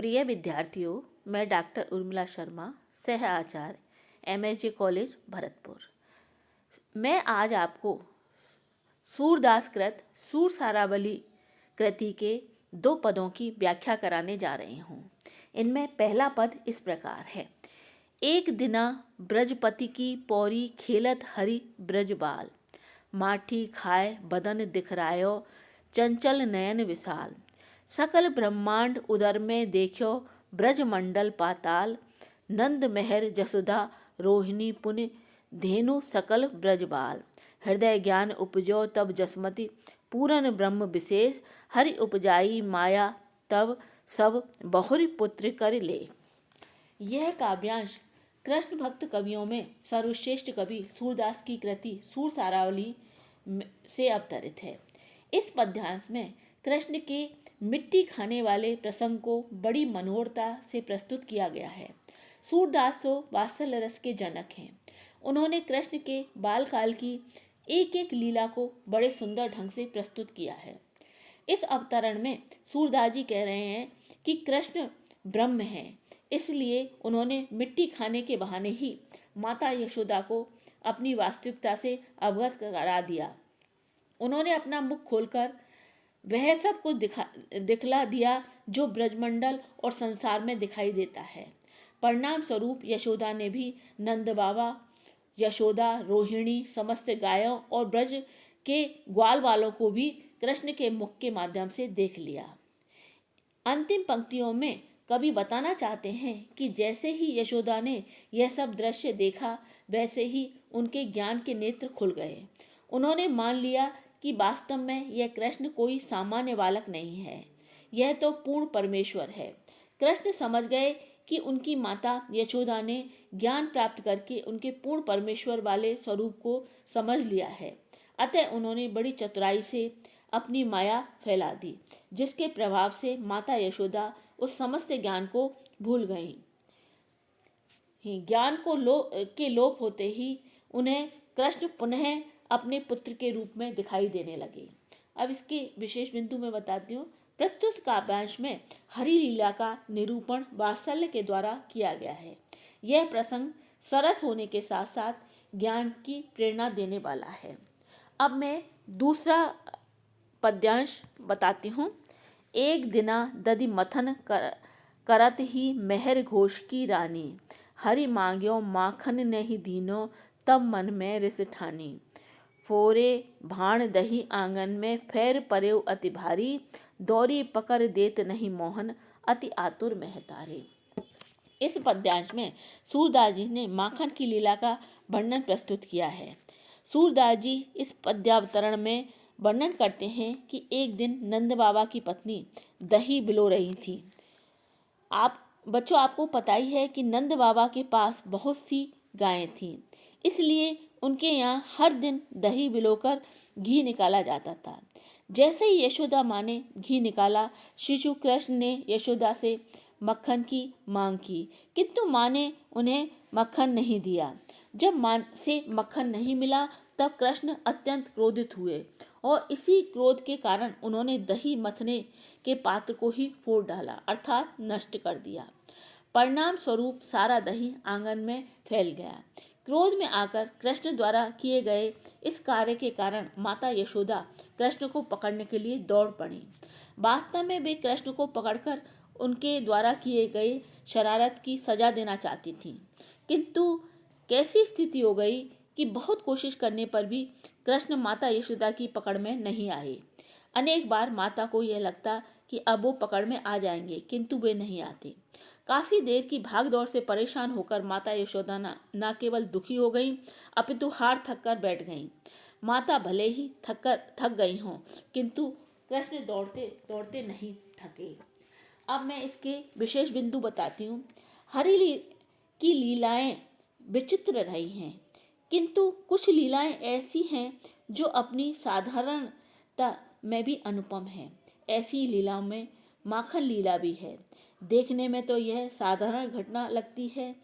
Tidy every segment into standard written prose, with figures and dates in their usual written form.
प्रिय विद्यार्थियों, मैं डॉक्टर उर्मिला शर्मा, सह आचार्य MSJ कॉलेज भरतपुर। मैं आज आपको सूरदास कृत सूर सारावली कृति के 2 पदों की व्याख्या कराने जा रही हूँ। इनमें पहला पद इस प्रकार है। एक दिना ब्रजपति की पौरी खेलत हरि ब्रजबाल, माठी खाए बदन दिखरायो चंचल नयन विशाल, सकल ब्रह्मांड उदर में देखो ब्रजमंडल पाताल, नंद मेहर जसुधा रोहिणी पुण्य धेनु सकल ब्रजबाल, हृदय ज्ञान उपजो तब जसमति पूरन ब्रह्म विशेष, हरि उपजाई माया तब सब बहुरी पुत्र कर ले। यह काव्यांश कृष्ण भक्त कवियों में सर्वश्रेष्ठ कवि सूरदास की कृति सूर सारावली से अवतरित है। इस पद्यांश में कृष्ण के मिट्टी खाने वाले प्रसंग को बड़ी मनोहरता से प्रस्तुत किया गया है। सूरदास तो वात्सल्य रस के जनक हैं। उन्होंने कृष्ण के बालकाल की एक एक लीला को बड़े सुंदर ढंग से प्रस्तुत किया है। इस अवतरण में सूरदास जी कह रहे हैं कि कृष्ण ब्रह्म हैं, इसलिए उन्होंने मिट्टी खाने के बहाने ही माता यशोदा को अपनी वास्तविकता से अवगत करा दिया। उन्होंने अपना मुख खोलकर वह सब कुछ दिखला दिया जो ब्रजमंडल और संसार में दिखाई देता है। परिणाम स्वरूप यशोदा ने भी नंद बाबा, यशोदा, रोहिणी, समस्त गायों और ब्रज के ग्वाल वालों को भी कृष्ण के मुख के माध्यम से देख लिया। अंतिम पंक्तियों में कवि बताना चाहते हैं कि जैसे ही यशोदा ने यह सब दृश्य देखा, वैसे ही उनके ज्ञान के नेत्र खुल गए। उन्होंने मान लिया कि वास्तव में यह कृष्ण कोई सामान्य बालक नहीं है, यह तो पूर्ण परमेश्वर है। कृष्ण समझ गए कि उनकी माता यशोदा ने ज्ञान प्राप्त करके उनके पूर्ण परमेश्वर वाले स्वरूप को समझ लिया है। अतः उन्होंने बड़ी चतुराई से अपनी माया फैला दी, जिसके प्रभाव से माता यशोदा उस समस्त ज्ञान को भूल गईं। ज्ञान को लोप होते ही उन्हें कृष्ण पुनः अपने पुत्र के रूप में दिखाई देने लगे। अब इसके विशेष बिंदु में बताती हूँ। प्रस्तुत काव्यांश में हरि लीला का निरूपण वात्सल्य के द्वारा किया गया है। यह प्रसंग सरस होने के साथ साथ ज्ञान की प्रेरणा देने वाला है। अब मैं दूसरा पद्यांश बताती हूँ। एक दिना दधि मथन करत ही मेहर घोष की रानी, हरि मांग्यो माखन नहीं दीनो तब मन में रिस ठानी, फोरे भाण दही आंगन में फेर परेव अति भारी, दौरी पकड़ देत नहीं मोहन अति आतुर महतारे। इस पद्यांश में सूरदास जी ने माखन की लीला का वर्णन प्रस्तुत किया है। सूरदास जी इस पद्यावतरण में वर्णन करते हैं कि एक दिन नंद बाबा की पत्नी दही बिलो रही थी। बच्चों, आपको पता ही है कि नंद बाबा के पास बहुत सी गायें थीं, इसलिए उनके यहाँ हर दिन दही बिलोकर घी निकाला जाता था। जैसे ही यशोदा माँ ने घी निकाला, शिशु कृष्ण ने यशोदा से मक्खन की मांग की, किंतु माँ ने उन्हें मक्खन नहीं दिया। जब माँ से मक्खन नहीं मिला, तब कृष्ण अत्यंत क्रोधित हुए और इसी क्रोध के कारण उन्होंने दही मथने के पात्र को ही फोड़ डाला, अर्थात नष्ट कर दिया। परिणाम स्वरूप सारा दही आंगन में फैल गया। क्रोध में आकर कृष्ण द्वारा किए गए इस कार्य के कारण माता यशोदा कृष्ण को पकड़ने के लिए दौड़ पड़ी। वास्तव में वे कृष्ण को पकड़कर उनके द्वारा किए गए शरारत की सजा देना चाहती थीं, किंतु कैसी स्थिति हो गई कि बहुत कोशिश करने पर भी कृष्ण माता यशोदा की पकड़ में नहीं आए। अनेक बार माता को यह लगता कि अब वो पकड़ में आ जाएंगे, किंतु वे नहीं आते। काफी देर की भागदौड़ से परेशान होकर माता यशोदा न केवल दुखी हो गईं, अपितु हार थक कर बैठ गईं। माता भले ही थक गई हों, किंतु कृष्ण दौड़ते दौड़ते नहीं थके। अब मैं इसके विशेष बिंदु बताती हूँ। हरि की लीलाएं विचित्र रही हैं, किंतु कुछ लीलाएं ऐसी हैं जो अपनी साधारणता में भी अनुपम है। ऐसी लीलाओं में माखन लीला भी है। देखने में तो यह साधारण घटना लगती है,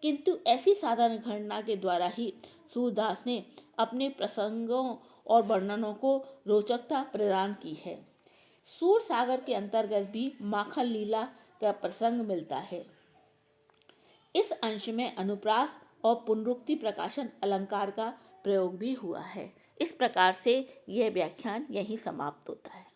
किंतु ऐसी साधारण घटना के द्वारा ही सूरदास ने अपने प्रसंगों और वर्णनों को रोचकता प्रदान की है। सूर सागर के अंतर्गत भी माखन लीला का प्रसंग मिलता है। इस अंश में अनुप्रास और पुनरुक्ति प्रकाशन अलंकार का प्रयोग भी हुआ है। इस प्रकार से यह व्याख्यान यहीं समाप्त होता है।